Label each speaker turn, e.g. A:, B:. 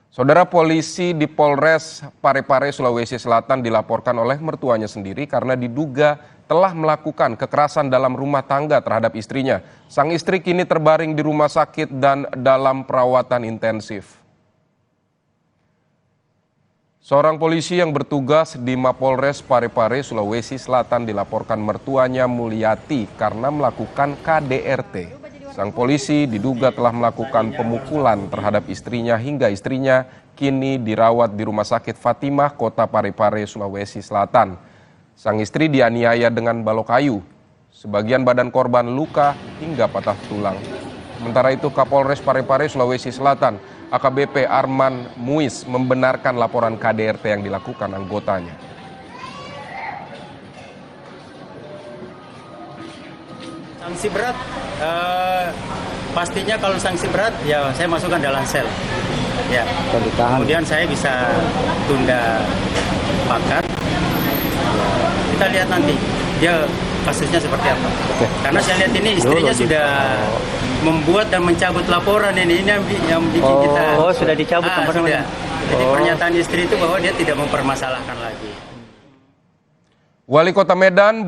A: Saudara, polisi di Polres Parepare, Sulawesi Selatan dilaporkan oleh mertuanya sendiri karena diduga telah melakukan kekerasan dalam rumah tangga terhadap istrinya. Sang istri kini terbaring di rumah sakit dan dalam perawatan intensif. Seorang polisi yang bertugas di Mapolres Parepare, Sulawesi Selatan dilaporkan mertuanya Mulyati karena melakukan KDRT. Sang polisi diduga telah melakukan pemukulan terhadap istrinya hingga istrinya kini dirawat di Rumah Sakit Fatimah, Kota Parepare, Sulawesi Selatan. Sang istri dianiaya dengan balok kayu. Sebagian badan korban luka hingga patah tulang. Sementara itu Kapolres Parepare, Sulawesi Selatan, AKBP Arman Muiz membenarkan laporan KDRT yang dilakukan anggotanya.
B: Sanksi berat, pastinya kalau sanksi berat ya saya masukkan dalam sel. Ya. Kemudian saya bisa tunda pakat. Kita lihat nanti dia kasusnya seperti apa. Karena saya lihat ini istrinya sudah membuat dan mencabut laporan ini yang bikin kita.
C: Oh, sudah dicabut
B: sudah. Jadi pernyataan istri itu bahwa dia tidak mempermasalahkan lagi.
A: Wali Kota Medan